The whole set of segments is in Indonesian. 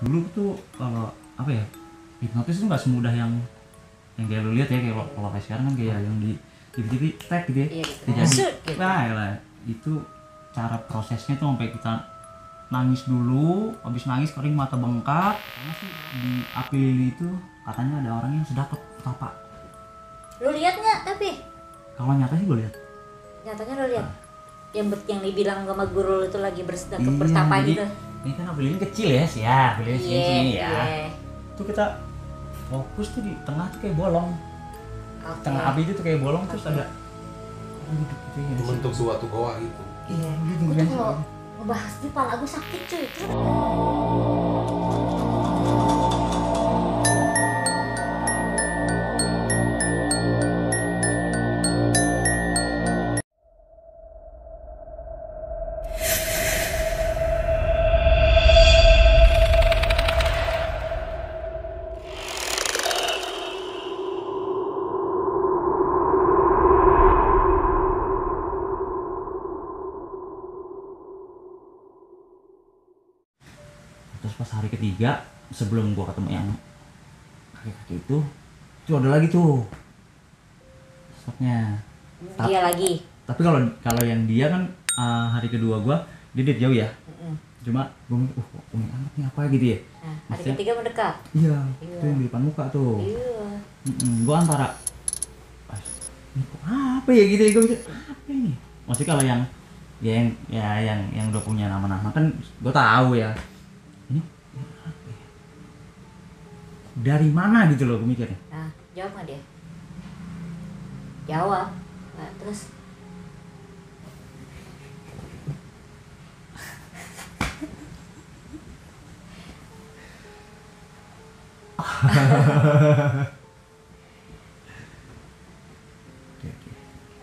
dulu tuh kalau apa ya, hipnotis tuh nggak semudah yang kayak lu lihat ya, kayak kalau kayak sekarang kan kayak yang di TV tag gitu ya. Iya, gitu. Jadi Gitu. lah itu cara prosesnya tuh sampai kita nangis dulu, habis nangis kering mata bengkak. Karena sih di api lili itu katanya ada orang yang sedapet petapa. Lu lihat nggak tapi? Kalau nyata sih gue lihat. Nyatanya lu lihat? Yang dibilang sama guru lu itu lagi bersedekap Iya, bertapa jadi, gitu. ini kan api lilin kecil ya sih ya, api lilin sini ya. Itu kita fokus tuh di tengah tuh kayak bolong. Tengah api itu tuh kayak bolong terus ada gitu gitu ya. Membentuk suatu goa gitu. Iya. Gitu Gue kan. tuh kalau ngebahas ini pala gue sakit cuy. Terus pas hari ketiga sebelum gua ketemu yang kakek itu ada lagi tuh stopnya. Dia lagi. Tapi kalau yang dia kan hari kedua gua dia jauh ya. Cuma gua mikir, ini anak nih apa gitu ya. Nah, hari Maksudnya, ketiga mendekat. Iya, Iya. itu yang di depan muka tuh. Iya. Gua antara ini kok apa ya gitu ya, gua mikir apa ini. Maksudnya kalau yang yang udah punya nama-nama kan gua tahu ya. Ini apa ya? Dari mana gitu loh gue mikirnya. Nah, jawab nggak dia? Jawab. Nah, terus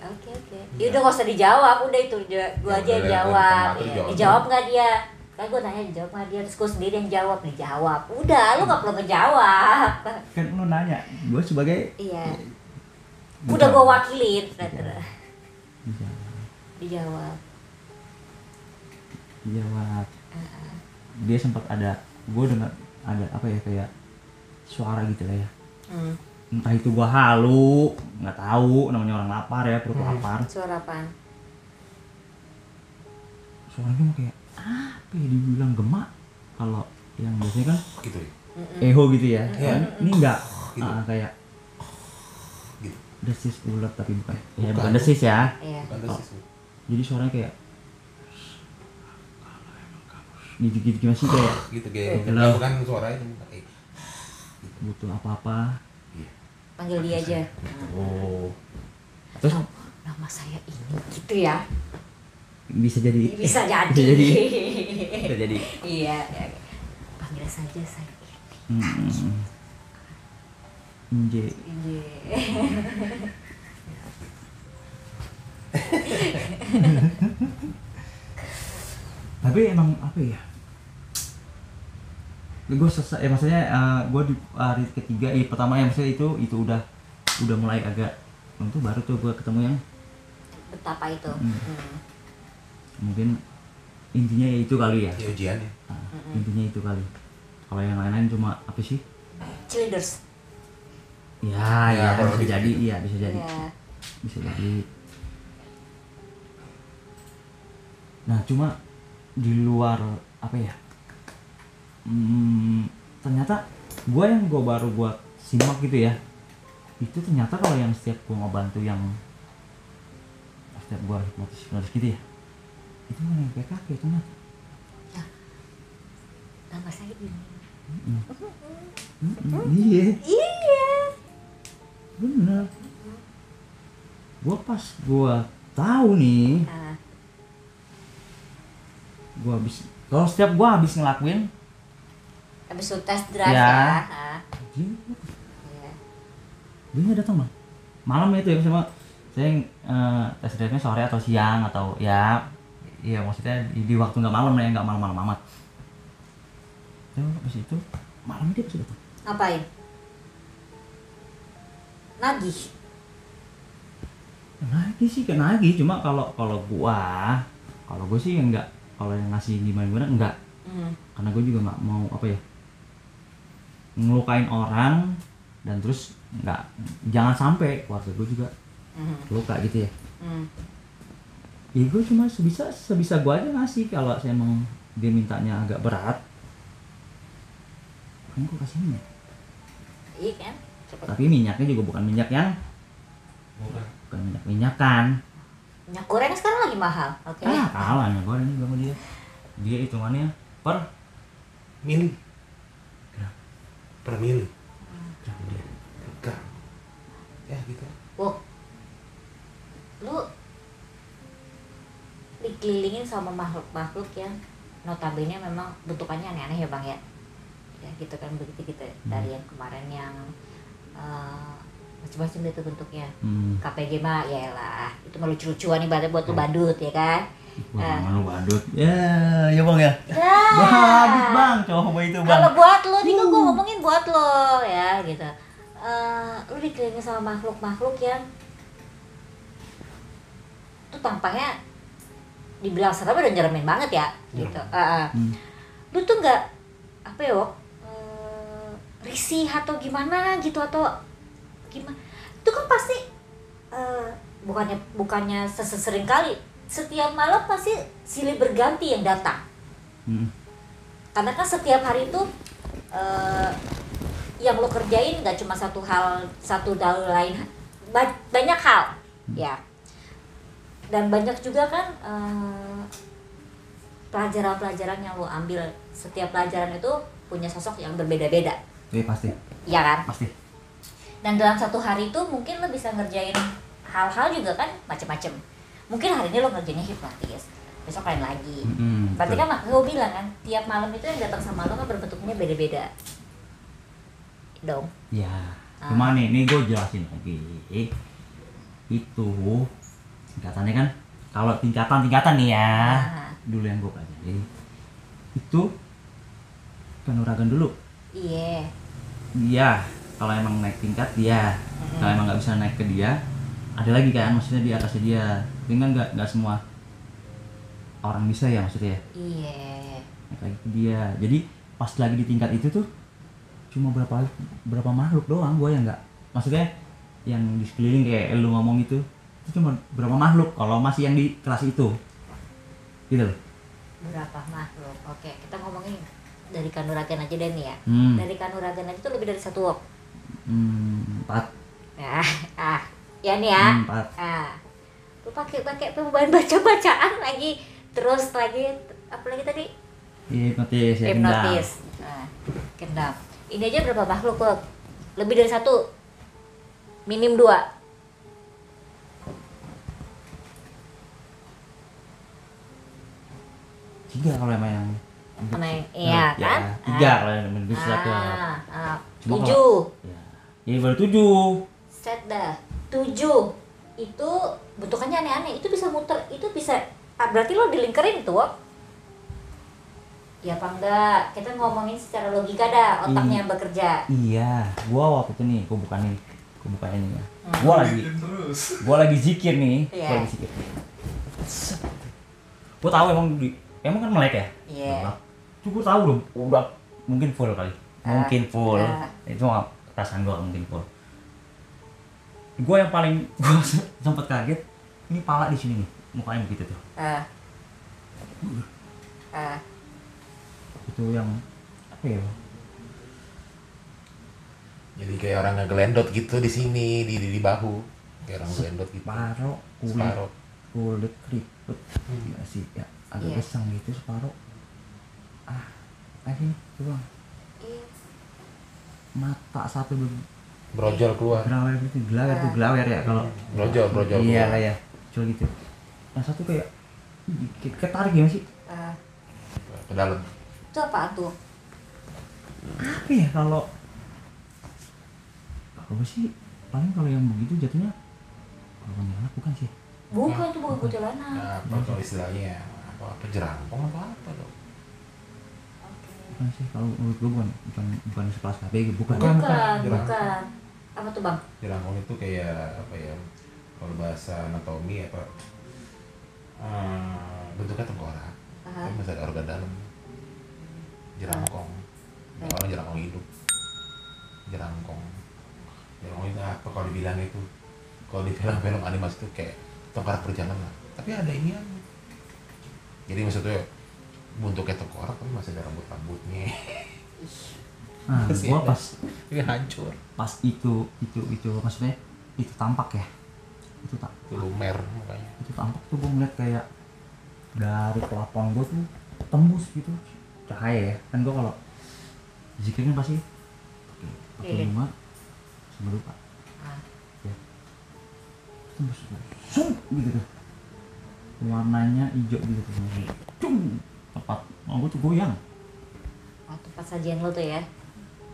Oke. Ya udah nggak usah dijawab, udah itu gua aja yang jawab. Iya. Dijawab nggak dia? Kan gua tanya dijawab nggak dia, terus gua sendiri yang jawab, dijawab. Udah, lu nggak perlu ngejawab. Kan lu nanya, gue sebagai Iya. Udah gua wakilin, dijawab. dijawab. Dia sempat ada, gue dengar ada apa ya, kayak suara gitu lah ya. Entah itu gua halu, nggak tahu, namanya orang lapar ya, perut lapar. Suara apaan? Suaranya mah kayak apa ya, dibilang gemak. Kalau yang biasanya kan Gitu ya. eho gitu ya. Iya. Ini enggak Gitu. kayak Gitu. desis ulet tapi bukan. Ya Bukan. bukan desis ya. Iya. Bukan desis. Jadi suaranya kayak gitu gimana sih, kayak Gitu kayak Hello. bukan suaranya kayak butuh apa-apa. Panggil dia aja. Oh. Terus Nama saya ini gitu ya. bisa jadi. Bisa jadi. Bisa jadi. Bisa jadi. Iya. Panggil saja saya ini. Nje. Iya. Tapi emang apa ya? Gue selesai, maksudnya gue di hari ketiga, pertama ya maksudnya itu udah mulai agak, itu baru tuh gue ketemu yang Betapa itu. mungkin intinya ya itu kali ya. ya ujiannya. Intinya itu kali. Kalau yang lain-lain cuma apa sih? Cheerleaders. Ya kalau bisa gitu. jadi, iya bisa jadi. Iya. Bisa jadi. Nah cuma di luar apa ya, ternyata gue baru simak gitu ya, itu ternyata kalau yang setiap gue ngebantu yang setiap gue hipnotis gitu ya, itu yang kayak kakek ternyata. Nama saya ini. Iya Iya. bener. Gue tahu nih, Nah, kalau setiap gue habis ngelakuin habis itu test drive Ya. ya. Nah, dia iya. nggak datang bang, malam itu ya, sama saya tes drive-nya sore atau siang atau ya maksudnya di waktu nggak malam lah ya, nggak malam-malam amat. Terus habis itu malam dia pasti datang. Ngapain? Nagih. Nagih sih kan nagih, cuma kalau gue sih enggak, kalau yang ngasih gimana enggak, karena gue juga nggak mau apa ya, ngelukain orang dan terus jangan sampai keluarga gue juga luka gitu ya. Ya gue cuma sebisa gue aja ngasih. Kalau saya emang dia mintanya agak berat, kan gue kasih minyak. Iya kan? Tapi minyaknya juga bukan minyak yang bukan minyak-minyakan. Minyak goreng sekarang lagi mahal. Oke. Kalah minyak goreng sama dia. Dia hitungannya per mili. Per mili. berapa dia? Gram. Ya gitu. Wow. Lu dikelilingin sama makhluk-makhluk yang notabene memang bentukannya aneh-aneh ya Bang ya. Ya gitu kan begitu gitu. Dari yang kemarin yang macam-macam itu bentuknya. KPG mah ya lah, itu mah lucu-lucuan ibaratnya buat lu badut ya kan. Lu badut. Ya Bang ya. Nah, Badut Bang, coba itu Bang. kalau buat lo nih kok gue ngomongin buat lo ya gitu. Lu dikelilingi sama makhluk-makhluk yang tuh tampaknya dibilang serem dan nyeremin banget ya gitu. Lu tuh nggak apa ya Wok, risih atau gimana gitu atau gimana? Itu kan pasti bukannya sesering kali, setiap malam pasti silih berganti yang datang. Karena kan setiap hari itu yang lo kerjain nggak cuma satu dalil lain, banyak hal ya. Dan banyak juga kan pelajaran-pelajaran yang lo ambil. Setiap pelajaran itu punya sosok yang berbeda-beda. Iya pasti. Iya kan? Pasti. Dan dalam satu hari itu mungkin lo bisa ngerjain hal-hal juga kan macem-macem. Mungkin hari ini lo ngerjainnya hipnotis, besok lain lagi. Berarti kan gue bilang kan, tiap malam itu yang datang sama lo kan berbentuknya beda-beda. Dong. Ya. Cuma nih gue jelasin lagi. Itu tingkatannya kan, kalau tingkatan nih ya. Dulu yang gue pelajari itu kanuragan dulu. Iya. Iya, kalau emang naik tingkat dia, kalau emang nggak bisa naik ke dia, ada lagi kan, maksudnya di atasnya dia. Dengan nggak semua orang bisa ya maksudnya. Iya. Naik lagi ke dia. Jadi pas lagi di tingkat itu tuh cuma berapa makhluk doang gue yang nggak, maksudnya yang di sekeliling kayak lu ngomong itu cuma berapa makhluk kalau masih yang di kelas itu, gitu loh. Berapa makhluk? Oke, kita ngomongin dari kanuragan aja deh nih ya. Dari kanuragan aja tuh lebih dari satu Wok. 4. Ya nih ya. 4. Lu pakai baca-bacaan lagi, terus lagi apa lagi tadi? Hipnotis ya. Hipnotis. Kendam. Ini aja berapa makhluk Wok? Lebih dari satu. Minim 2. Tiga kalau emang yang iya kan? Ya, 3 kalau yang bisa ke 7. Ya baru 7. Set dah. 7 itu bentukannya aneh-aneh. Itu bisa muter, itu bisa berarti lo dilingkerin itu Wok. Ya apa enggak? Kita ngomongin secara logika dah, otaknya yang bekerja. Iya, gua waktu itu nih, gua buka ini ya. Gua lagi zikir nih, gua lagi zikir. Gua tahu emang kan melek ya? Iya. Cukup tahu dong, udah mungkin full kali. Mungkin full. Itu perasaan gua mungkin full. Gua yang paling gua sempat kaget, ini pala di sini nih, mukanya begitu tuh. Itu yang apa ya? Jadi kayak orang ngegelendot gitu di sini, di bahu. Kayak orang ngegelendot gitu. Separuh kulit keriput. Iya sih, ya agak gesang gitu separuh. Kayak gini tuh Bang. Mata satu brojol keluar. Glawer ya kalau Brojol iya keluar. ya, cuma gitu. Yang satu kayak ketarik gimana sih? Ke dalam. Itu apa tuh? Apa ya kalau sih paling kalau yang begitu jatuhnya kuntilanak bukan sih? Bukan tuh bukan kuntilanak. Apa kalau istilahnya apa jerangkong apa dong? Bukan sih, kalau menurut gue bukan sekelas KPG, bukan. Apa tuh Bang? Jerangkong itu kayak apa ya? Kalau bahasa anatomi apa? Bentuknya tengkorak. Tapi masih ada organ dalam. Jerangkong. Orang jerangkong hidup. jerangkong itu apa kalau dibilang itu, kalau di film-film animasi itu kayak tengkorak berjalan lah, tapi ada inian, jadi maksudnya bentuknya tengkorak tapi masih ada rambutnya. Nah, gua pas Ini hancur itu maksudnya itu tampak ya, itu lumer makanya. itu tampak tuh gua ngeliat kayak dari pelapon gua tuh tembus gitu cahaya ya, kan gua kalau zikir kan pasti pakai 45 sama lupa ya, tembus sung gitu tuh, warnanya hijau gitu tuh, cung tepat gua tuh goyang. Oh, tempat sajian lo tuh ya?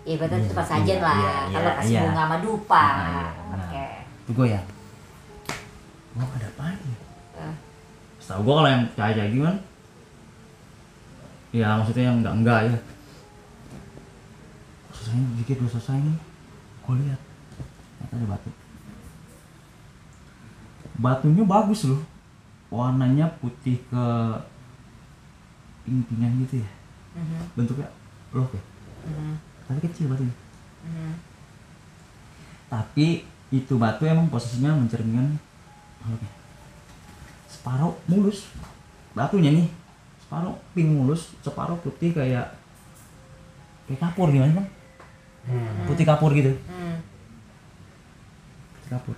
Iya berarti tempat sajian lah. Iya, Kalau kasih iya. bunga sama dupa. Nah, iya, benar. Oke. Itu goyang. Gua ada apaan ya? Eh, Setahu gua kalau yang cahaya gitu kan, ya maksudnya yang enggak ya. Selesai dikit udah selesai nih, gua lihat ternyata ada batu. Batunya bagus loh, warnanya putih ke pink-pinkan gitu ya, bentuknya loh ya, tapi kecil batunya. Tapi itu batu emang posisinya mencerminkan makhluknya. Separuh mulus batunya nih, separuh pink mulus, separuh putih kayak kapur gimana bang? Putih kapur gitu, putih kapur.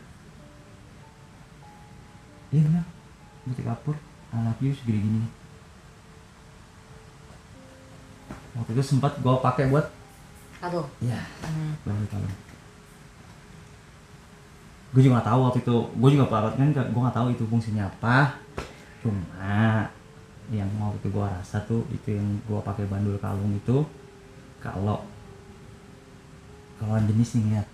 Iya benar, putih kapur. Anak segini gini. Waktu itu sempat gue pakai buat aduh. ya baru kalung. Gue juga nggak tahu waktu itu, gue juga kan gue nggak tahu itu fungsinya apa. Cuma yang waktu itu gue rasa tuh itu yang gue pakai bandul kalung itu, kalau jenis nih lihat,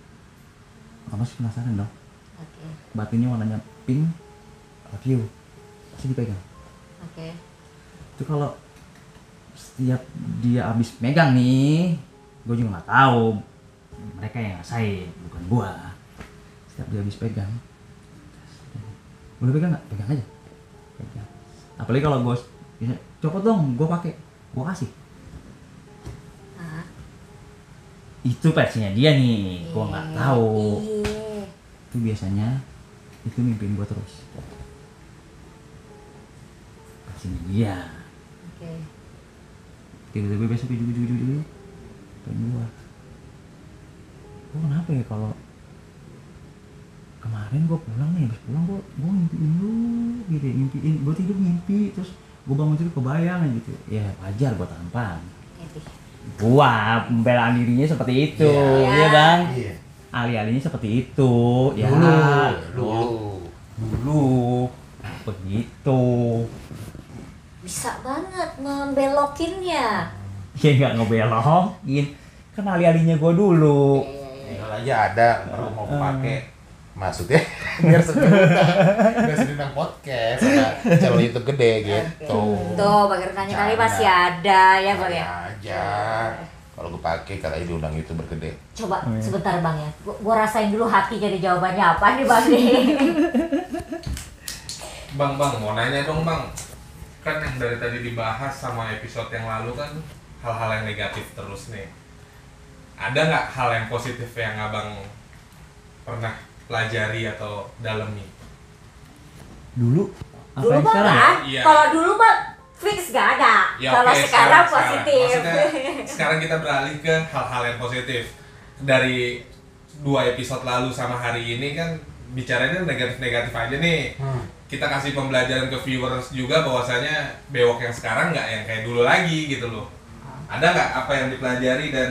kamu masih penasaran dong? Oke. Batunya warnanya pink, review, pasti dipegang. Oke. Itu kalau setiap dia habis megang nih, gue juga nggak tahu, mereka yang ngasain bukan gua. Setiap dia habis pegang, boleh pegang nggak? Pegang aja, pegang. Apalagi kalau gue copot dong, gue pakai, gue kasih. Itu versinya dia nih, gue nggak tahu. Itu biasanya itu mimpiin gue terus. Versinya dia. Oke. Tiba-tiba besok ujung-ujung pengen gua kenapa ya kalau kemarin gua pulang nih, habis pulang gua ngimpiin lu gitu, gua tidur ngimpi, terus gua bangun tidur kebayang gitu ya, wajar gua tampang, gua pembelaan dirinya seperti itu. Iya bang, Iya. alih-alihnya seperti itu ya, dulu begitu. Bisa banget membelokinnya. Ya nggak ngebelokin, kan alih-alihnya gue dulu. Tinggal aja ada baru mau pakai, maksudnya biar sedang podcast sama channel YouTube gede gitu. Tuh, Bang nanya kali masih ada ya Bang ya. Aja. Kalau gue pakai kalau diundang YouTuber gede. Coba sebentar Bang ya. Gua rasain dulu hati jadi jawabannya apa nih Bang nih. Bang, mau nanya dong Bang. Kan yang dari tadi dibahas sama episode yang lalu kan hal-hal yang negatif terus nih. Ada nggak hal yang positif yang abang pernah pelajari atau dalami? Dulu apa Dulu yang Bang sekarang? kan? Iya. Kalau dulu Bang fix gak ada. Ya, Kalau oke, sekarang positif. Maksudnya sekarang kita beralih ke hal-hal yang positif. Dari 2 episode lalu sama hari ini kan bicaranya negatif-negatif aja nih. Kita kasih pembelajaran ke viewers juga bahwasanya bewok yang sekarang nggak yang kayak dulu lagi gitu loh. Ada nggak apa yang dipelajari dan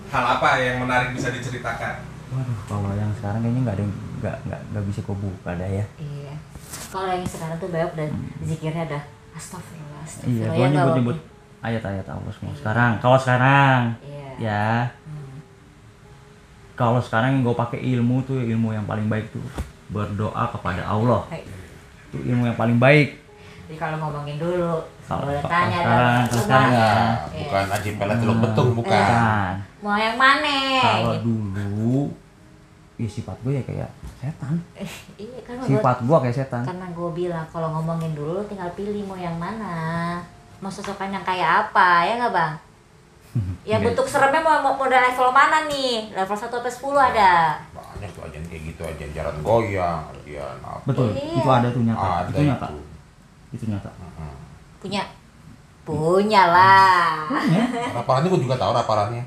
hal apa yang menarik bisa diceritakan? Waduh, kalau yang sekarang kayaknya nggak ada, nggak bisa kau buka dah ya. Iya. Kalau yang sekarang tuh bewok dan zikirnya ada astagfirullah, Iya, astagfirullah. gua Ya, nggak, nyebut Bang? ayat-ayat Allah semua. Iya. Kalau sekarang, Iya. ya. Kalau sekarang yang gue pakai ilmu tuh, ilmu yang paling baik tuh berdoa kepada Allah. Itu ilmu yang paling baik. Jadi kalau ngomongin dulu, Kalau boleh sekarang, tanya kalau sekarang Bang. ya. Iya. Bukan aji pelet telur betung, bukan. Kan. Mau yang mana? Kalau Gitu. dulu, ya sifat gue ya kayak setan. Iya kan Sifat gue kayak setan. karena gue bilang kalau ngomongin dulu tinggal pilih mau yang mana, mau sosokan yang kayak apa ya nggak Bang? Ya bentuk seremnya mau model level mana nih? Level 1 sampai 10 ada. Banyak tuh ajan kayak gitu, ajan jalan goyang, ajan apa. Betul, Iya. itu ada tuh nyata. Ada Itu nyata. itu. Itu nyata. Punya? Punya lah. Rapalannya gue juga tahu rapalannya.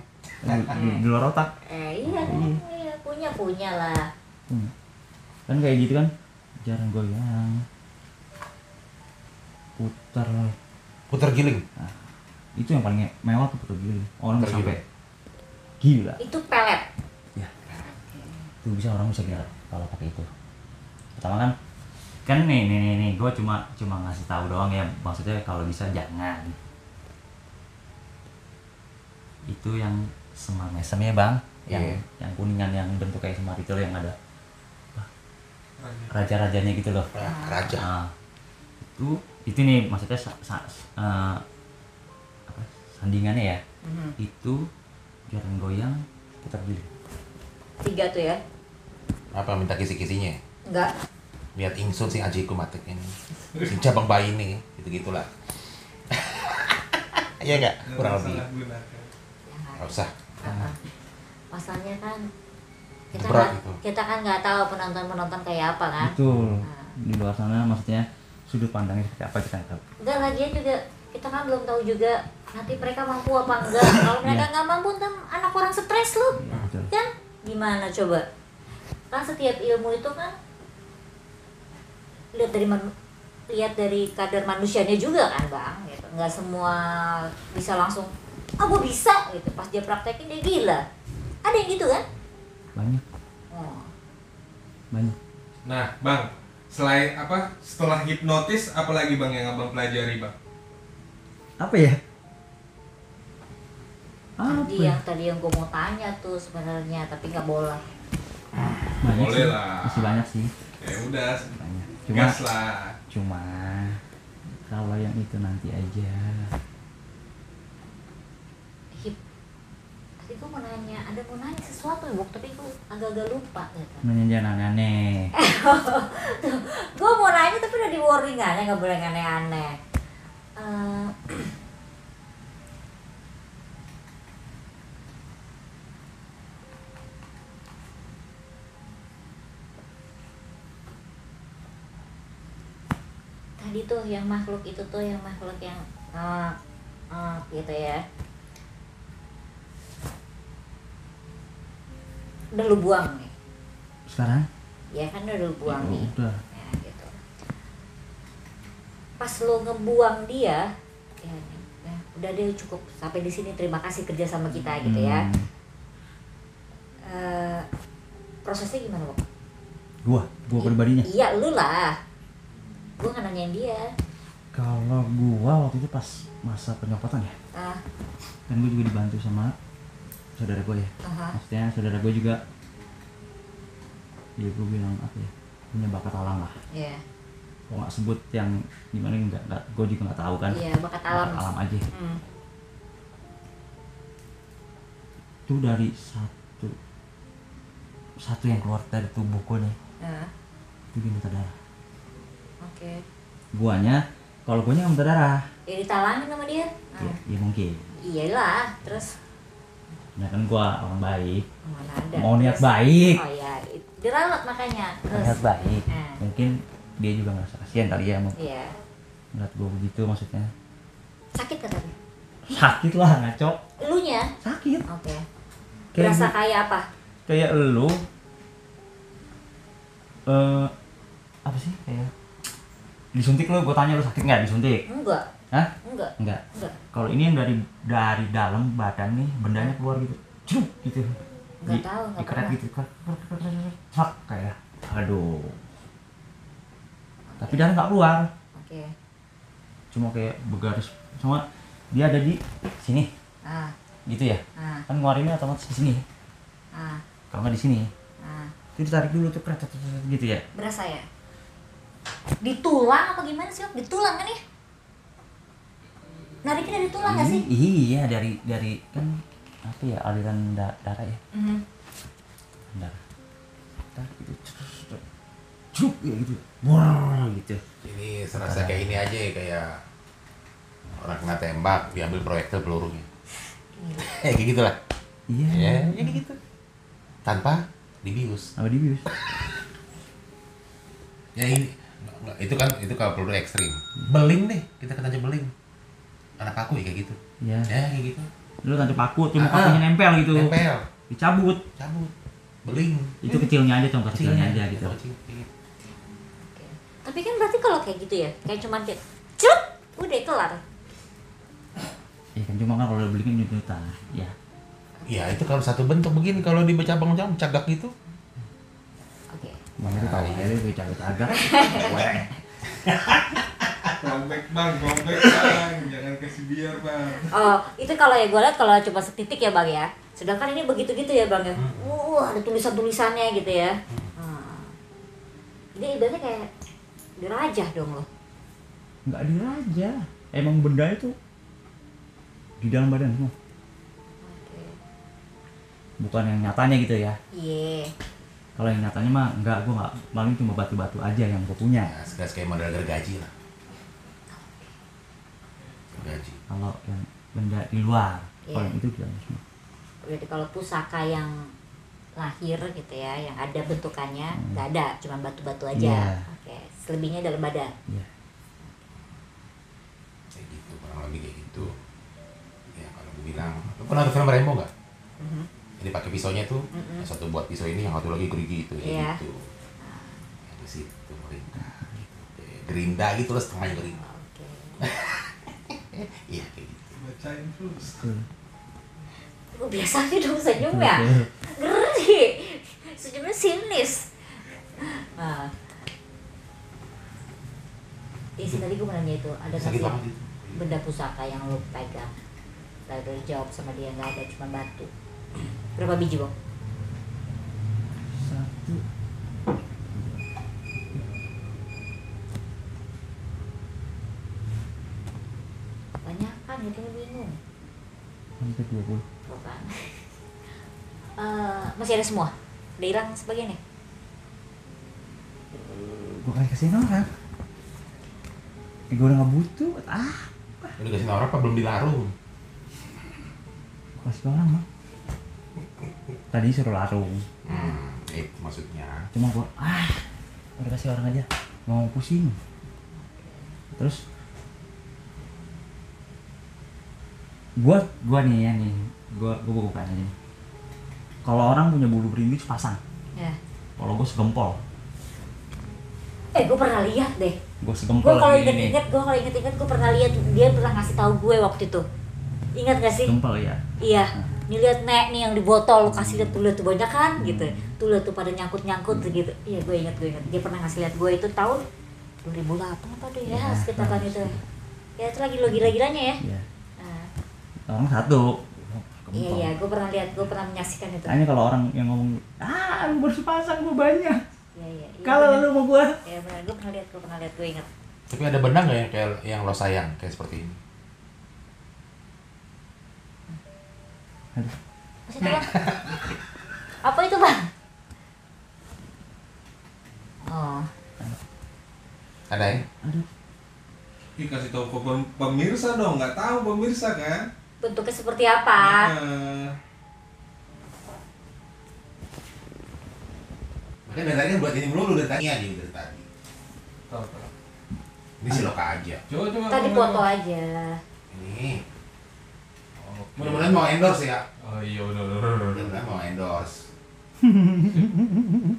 Di luar otak. Iya, iya, punya lah. Kan kayak gitu kan, jarang goyang, Putar giling. nah, itu yang paling mewah tuh putar giling. Orang Putar sampai gila Itu pelet. ya, tuh bisa orang bisa gila kalau pakai itu. Pertama kan nih gue cuma ngasih tahu doang ya, maksudnya kalau bisa jangan. Itu yang semar mesemnya bang, yang kuningan yang bentuk kayak semar itu loh, yang ada raja-rajanya gitu loh. Raja. Nah, itu nih maksudnya apa, sandingannya ya. Itu jarang goyang, putar giling. 3 tuh ya? Apa minta kisi-kisinya? Enggak. Lihat ingsun sing ajiku matek ini. Sing cabang bayi nih, gitu-gitulah. Iya enggak? Kurang lebih. Enggak usah. Masalahnya kan Berat itu. kita kan nggak tahu penonton kayak apa kan. Betul. Di luar sana maksudnya sudut pandangnya seperti apa kita nggak tahu. Enggak, lagian juga kita kan belum tahu juga nanti mereka mampu apa enggak. Kalau mereka nggak mampu, ntar anak orang stres lu. Betul. Kan gimana coba? Kan setiap ilmu itu kan lihat dari kadar manusianya juga kan bang, gitu. Nggak semua bisa langsung gue bisa gitu, pas dia praktekin dia gila. Ada yang gitu kan? Banyak. Oh. Banyak. Nah, Bang, selain apa? Setelah hipnotis, apa lagi Bang yang Abang pelajari, Bang? Apa ya? Apa? Tadi yang gue mau tanya tuh sebenarnya, tapi nggak boleh. Banyak Boleh sih. lah. Masih banyak sih. Ya udah, Banyak. gas lah. Cuma kalau yang itu nanti aja. Tadi gue mau nanya sesuatu ya, Bok, tapi gue agak-agak lupa gitu. Nanya jangan aneh. Gue mau nanya tapi udah di warning nggak boleh aneh-aneh. Tadi tuh yang makhluk itu tuh yang gitu ya. Udah lu buang nih. Sekarang? Ya kan udah lu buang Ya nih. udah. Ya, gitu. Pas lo ngebuang dia, ya, udah deh cukup sampai di sini, terima kasih kerja sama kita gitu ya. Prosesnya gimana, Bok? Gua pribadinya. Iya, lu lah. Gua nggak nanyain dia. Kalau gua waktu itu pas masa penyopotan ya, kan gua juga dibantu sama saudara gua ya. Maksudnya saudara gua juga, ya gua bilang apa ya, punya bakat alam lah. Iya. Gua nggak sebut yang gimana, nggak, gua juga nggak tahu kan. Iya, bakat alam. Bakat alam aja. Itu dari satu yang keluar dari tubuh gua nih, itu dia minta darah. Oke. Kalau guanya nggak minta darah, Ya ditalangin sama dia. ya mungkin. Iyalah, terus Ya kan gua orang baik, mana ada. mau niat Terus- baik, Oh iya, diralat makanya. Terus. niat baik. Nah. Mungkin dia juga ngerasa kasihan kali ya, mau Iya. ngeliat gua begitu, maksudnya Sakit kan tadi? sakit lah, ngaco, Elunya? sakit. Oke. Kayak Berasa gua- kayak apa? kayak elu, apa sih, kayak disuntik lo, gua tanya lu sakit nggak disuntik? Enggak. Hah? Enggak. Enggak. Enggak. Kalau ini yang dari dalam badan nih, bendanya keluar gitu, cuk gitu. Nggak tahu, nggak dikeret pernah. gitu, sak kayak, aduh. Tapi darah nggak keluar, Oke. cuma kayak bergaris, cuma dia ada di sini, gitu ya. Kan ngeluarinnya otomatis di sini, kalau nggak di sini, itu ditarik dulu tuh, gitu ya. Berasa ya? Di tulang apa gimana sih? Di tulang kan ya? Nariknya dari tulang nggak sih? Iya, dari kan apa ya, aliran darah ya, darah, gitu, cuk ya gitu, wah gitu. Ini serasa kayak ini aja, kayak orang kena tembak diambil proyektil pelurunya. Kayak gitulah. Iya. Ya kayak gitu. Tanpa dibius. Apa dibius? Ya ini nggak, itu kalau perlu ekstrim. Beling deh, kita kena aja beling. Anak aku ya kayak gitu. Iya. Ya kayak gitu. Lu tancap paku, cuma pakunya nempel gitu. Nempel, Dicabut. cabut, beling. Itu kecilnya aja, contoh kecilnya aja gitu. Kecil, kayak gitu. Oke. Tapi kan berarti kalau kayak gitu ya, kayak cuman kayak cut, udah kelar. Ya kan cuma kan kalau udah beli kan nyut-nyutan. Ya. Ya itu kalau satu bentuk begini, kalau di cabang-cabang cagak gitu. Oke. Bang itu tahu ya, itu cagak-cagak. Gombek bang, jangan kasih biar bang. Oh, itu kalau ya gue lihat kalau cuma setitik ya bang ya. Sedangkan ini begitu-gitu ya bang ya. Ada tulisan-tulisannya gitu ya. Jadi ibaratnya kayak dirajah dong loh. Nggak diraja. Emang benda itu di dalam badan semua. Oke. Bukan yang nyatanya gitu ya. Iya. Kalau yang nyatanya mah enggak, gua nggak, paling cuma batu-batu aja yang gua punya. Ya, sekarang kayak model gergaji lah. Gergaji. Kalau yang benda di luar, Iya. kalau yang itu di dalam semua. Berarti kalau pusaka yang lahir gitu ya, yang ada bentukannya nggak ada, cuma batu-batu aja. Iya. Oke. Selebihnya dalam badan. Iya. Kayak gitu, kurang lebih kayak gitu. Ya kalau gue bilang, lu pernah nonton film Rambo nggak? Jadi pakai pisaunya tuh, yang satu buat pisau ini, yang satu lagi gerigi itu, kayak Iya. gitu. Ya, di situ Gerinda. Gerinda gitu lah, setengahnya Gerinda. Oke. Iya kayak gitu. Bacain terus. Gue biasa aja dong senyum ya. Ngeri. Senyumnya sinis. Nah. Sih tadi gue mau nanya itu, ada Sakit nggak banget sih itu. benda pusaka yang lo pegang? Lalu dijawab sama dia nggak ada, cuma batu. Berapa biji bang? Satu. Banyak kan, jadi bingung. Hampir 20. Bukan. Masih ada semua? Udah hilang sebagian ya? Gua kasih kasihin orang. Gua udah nggak butuh. Udah kasih orang apa belum dilarung? Gua kasih ke orang mah. Tadi suruh larung. Itu maksudnya. Cuma gua udah kasih orang aja. Mau pusing. Terus gua nih ya nih. Gua bukan aja. Kalau orang punya bulu berindik sepasang. Ya. Kalau gua segempol. Gue pernah lihat deh. Gua segempol. Gue kalau gini. inget-inget, gue pernah lihat dia pernah ngasih tahu gue waktu itu. Ingat gak sih? Gempol ya. Iya. Nih lihat nek nih yang di botol, lu kasih lihat tuh banyak kan gitu. Tuh lihat tuh pada nyangkut gitu. Iya gue inget. Dia pernah ngasih lihat gue itu tahun 2008 apa tuh ya, Ya, sekitar tahun itu. Ya itu lagi lo gila-gilanya ya. Iya. Nah, Orang satu. iya, gue pernah lihat, gue pernah menyaksikan itu. Hanya kalau orang yang ngomong, lu baru sepasang, gua banyak. Iya. Kalau bener. lu mau gua. Iya benar, gue pernah lihat, gue inget. Tapi ada benang nggak yang kayak yang lo sayang kayak seperti ini? Aduh. Masih itu bang? Apa itu bang? Oh, Ada ya? Aduh. Ih, kasih tahu ke pemirsa dong, nggak tahu pemirsa kan? bentuknya seperti apa? Makanya dari tadi kan buat ini melulu dari tadi aja dari tadi. Tahu. Ini si Loka aja. Coba. Tadi foto aja. Ini. Oke. Mudah-mudahan mau endorse ya. Oh iya udah. Mudah-mudahan mau endorse. Mudah-mudahan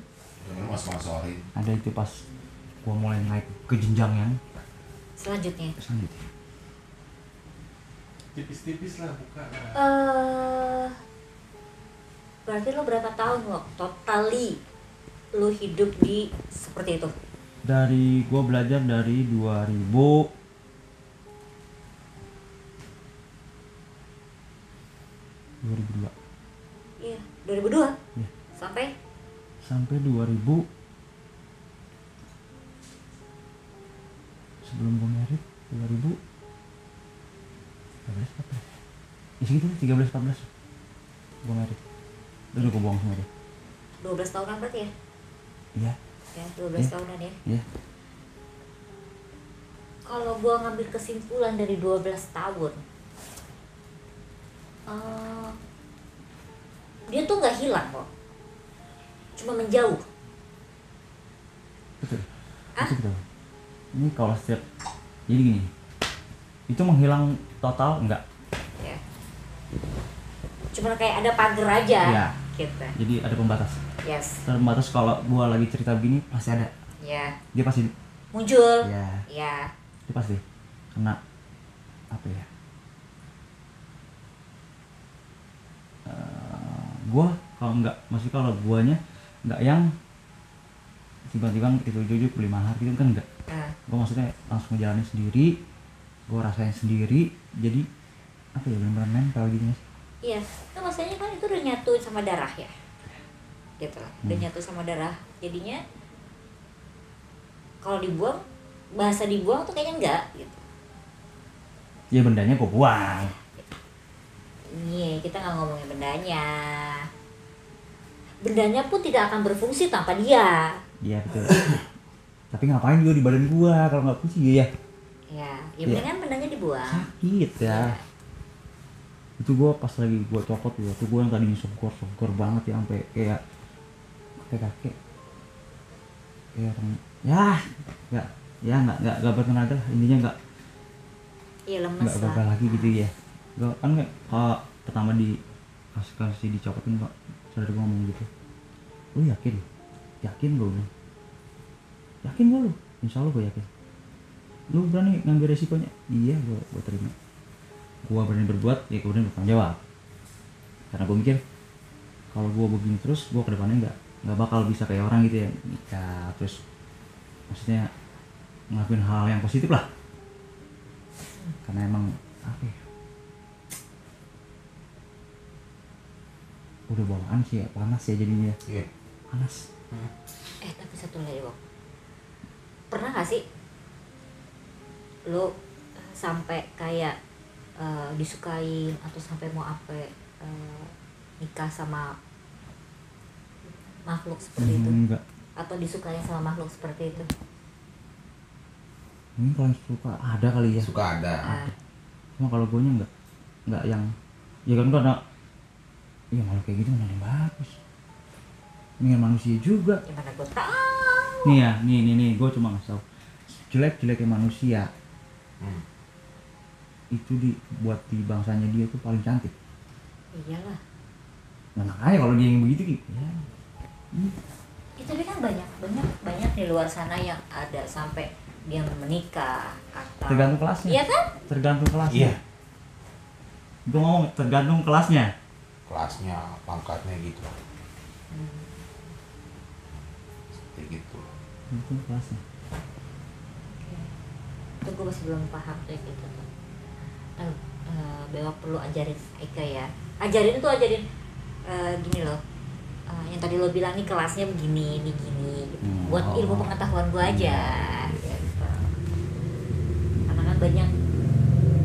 mau sponsorin. Ada itu pas gua mulai naik ke jenjang yang Selanjutnya. selanjutnya. Tipis-tipis lah buka. Berarti lo berapa tahun lo totally lo hidup di seperti itu? Dari gua belajar dari 2002 Iya, 2002 Iya. sampai sampai 2000 sebelum gua married 2000 13 14 ya segitu 13 14 gua married udah gua buang semua deh 12 tahunan berarti ya? iya Ya, 12 Iya. tahunan ya. iya Kalau gua ngambil kesimpulan dari 12 tahun, eh, dia tuh nggak hilang kok, cuma menjauh. Betul. Ah? Itu betul. Ini kalau setiap jadi gini, itu menghilang total enggak? Ya. Cuma kayak ada pagar aja. Iya. Gitu. Jadi ada pembatas. Yes. Terbatas kalau gua lagi cerita begini pasti ada. Ya. Dia pasti Muncul. ya, Ya. itu pasti. Karena apa ya? Gua kalau enggak, maksudnya kalau guanya enggak yang tiba-tiba itu jujur 5 hari gitu kan enggak. Nah, Gua maksudnya langsung ngejalanin sendiri, gua rasain sendiri, jadi apa ya, bener-bener nempel gitu mas. iya. Itu maksudnya kan itu udah nyatu sama darah ya. Gitu lah. Udah nyatu sama darah. Jadinya kalau dibuang, bahasa dibuang tuh kayaknya enggak gitu. Ya bendanya gua buang. Iya, kita nggak ngomongin bendanya. Bendanya pun tidak akan berfungsi tanpa dia. Iya betul. Tapi ngapain juga di badan gua kalau nggak fungsi ya? Ya, ya Iya. mendingan bendanya dibuang. Sakit ya. Itu gua pas lagi gua copot tuh gua yang tadinya sogor banget ya, sampai kayak kakek kayak orang nggak bertenaga lah, intinya nggak Iya, lemes lah. gagal lagi gitu ya. Gua kan nggak, kalau pertama di kasih dicopotin kok saudara gua ngomong gitu, lu yakin gua bilang, yakin gak lu? Insya Allah gua yakin. Lu berani ngambil resikonya? Iya, gua terima. Gua berani berbuat, ya kemudian bertanggung jawab. Karena gua mikir kalau gua begini terus, gua kedepannya nggak bakal bisa kayak orang gitu ya, nikah terus maksudnya ngelakuin hal yang positif lah. Karena emang apa ya, udah bawaan sih ya, panas ya jadinya. Iya. Panas. Tapi satu lagi, Bang. Pernah gak sih lo sampai kayak disukain atau sampai mau nikah sama makhluk seperti itu? Enggak. Atau disukain sama makhluk seperti itu? Ini kalau yang suka ada kali ya. Suka ada. Ah, Cuma kalau gue nya enggak yang ya kan karena ya malah kayak gitu mana yang bagus. Dengan manusia juga. gimana gue tahu? Nih ya, nih gue cuma ngasih tau. Jelek-jeleknya manusia Hmm. itu dibuat di bangsanya dia tuh paling cantik. Iyalah. Nah, makanya kalau dia yang begitu gitu ya. Ya, tapi kan banyak di luar sana yang ada sampai dia menikah atau Tergantung kelasnya. iya kan? Tergantung kelasnya. Iya. Gue ngomong tergantung kelasnya. Kelasnya, pangkatnya gitu. Seperti gitu. Tergantung kelasnya. Itu gue masih belum paham kayak gitu tuh. Bewak perlu ajarin Eka ya. Ajarin gini loh. Yang tadi lo bilang nih kelasnya begini, ini gini gitu. Buat ilmu pengetahuan gue aja gitu. Karena kan banyak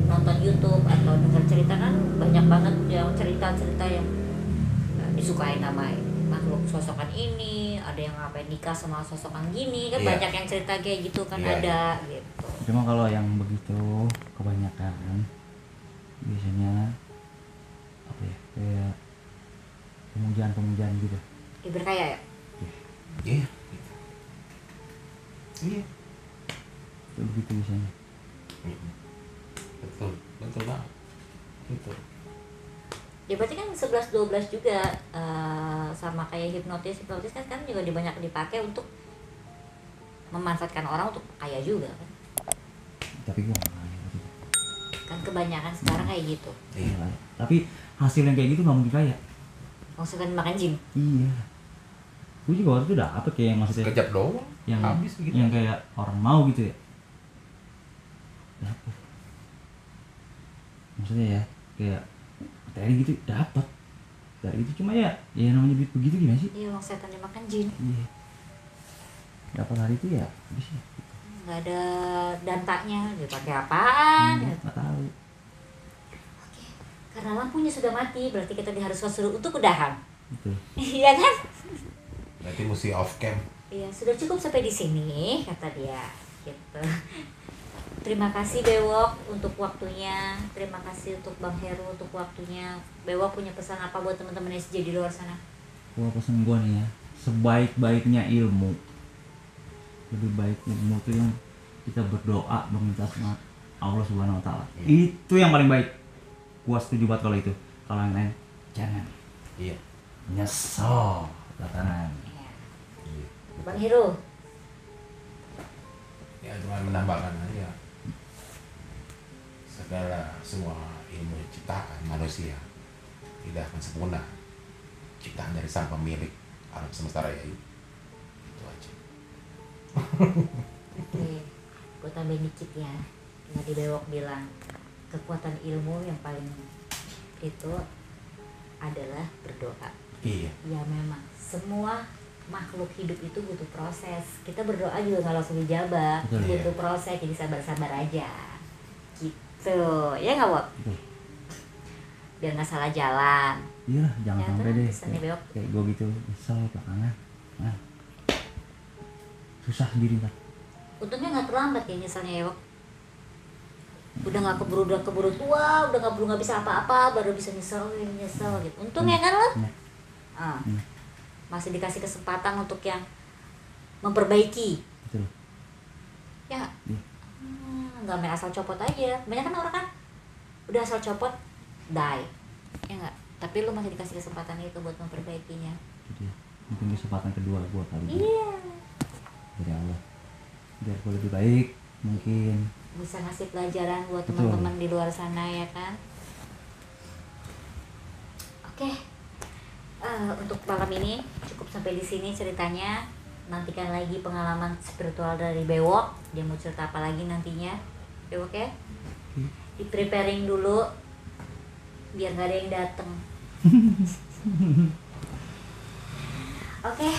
nonton YouTube atau dengar cerita kan banyak banget yang cerita-cerita yang disukain sama makhluk sosokan ini, ada yang ngapain nikah sama sosokan gini kan. Iya. Banyak yang cerita kayak gitu kan. Iya, ada gitu. Cuma kalau yang begitu kebanyakan biasanya apa ya, kayak pemujaan gitu. Ya, berkaya ya. Iya. Iya. Itu begitu biasanya. Betul banget. Betul. Ya berarti kan 11-12 juga sama kayak hipnotis kan sekarang juga banyak dipakai untuk memanfaatkan orang untuk kaya juga kan. Tapi gua nggak kaya gitu. Kan kebanyakan sekarang kayak gitu. Iya. Tapi hasil yang kayak gitu nggak mungkin kaya. Maksudnya makan jin. Iya. Gue juga waktu itu dapet kayak yang maksudnya Sekejap doang. yang habis begitu. yang kayak orang mau gitu ya. Dapet. Maksudnya ya kayak materi gitu dapat. Kayak gitu cuma ya namanya duit begitu gimana sih? Iya, orang setan dimakan jin. Iya. Dapat hari itu ya habis ya. Nggak ada dantanya, dipakai apaan? Nggak tahu. Oke. Karena lampunya sudah mati, berarti kita diharuskan suruh untuk udahan. Gitu. Iya kan? Berarti mesti off cam. Iya, sudah cukup sampai di sini kata dia. Gitu. Terima kasih Bewok untuk waktunya. Terima kasih untuk Bang Heru untuk waktunya. Bewok punya pesan apa buat teman-teman SJ di luar sana? Gua pesan gua nih ya, sebaik-baiknya ilmu, lebih baik ilmu tuh yang kita berdoa meminta sama Allah Subhanahu Wa Taala. Itu yang paling baik. Gua setuju banget kalau itu. Kalau yang lain jangan. Iya. Nyesel belakangan. Ya. Iya. Bang Heru, Ya cuma menambahkan aja semua ilmu ciptaan manusia tidak akan sempurna, ciptaan dari sang pemilik alam semesta raya itu aja. oke, gue tambahin dikit ya. Tadi Bewok bilang kekuatan ilmu yang paling itu adalah berdoa. Iya. Ya memang semua makhluk hidup itu butuh proses. Kita berdoa juga nggak langsung dijabah, Betul, butuh iya. proses. Jadi sabar-sabar aja. Gitu, ya nggak Wok? Betul. Biar nggak salah jalan. Iya, jangan Ya, sampai tuh, deh. pesannya Bewok. Kayak gua gitu, nyesel belakangan. Nah, susah sendiri ntar. Untungnya nggak terlambat ya nyeselnya ya Wok. Udah keburu tua, udah nggak bisa apa-apa, baru bisa nyesel gitu. Untungnya kan lo? Iya. Ah. Hmm. Masih dikasih kesempatan untuk yang memperbaiki. Betul. Ya, Iya. nggak main asal copot aja. Banyak kan orang kan udah asal copot, die, ya nggak. Tapi lu masih dikasih kesempatan itu buat memperbaikinya. Jadi mungkin kesempatan kedua gua kali ini Iya. dari Allah. Biar gua lebih baik mungkin. Bisa ngasih pelajaran buat Betul. teman-teman di luar sana ya kan. Oke. Untuk malam ini cukup sampai di sini ceritanya. Nantikan lagi pengalaman spiritual dari Bewok. Dia mau cerita apa lagi nantinya? Bewok ya? Di preparing dulu biar nggak ada yang dateng. Oke.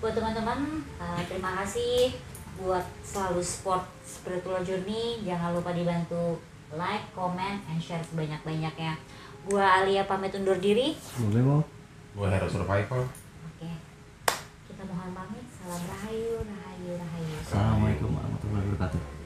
Buat teman-teman, terima kasih buat selalu support Spiritual Journey. Jangan lupa dibantu like, comment, and share sebanyak-banyaknya. Gua Alia pamit undur diri. Gua Bewok. Gue hero survival. Oke. Kita mohon pamit. Salam rahayu, rahayu, rahayu. Assalamualaikum warahmatullahi wabarakatuh.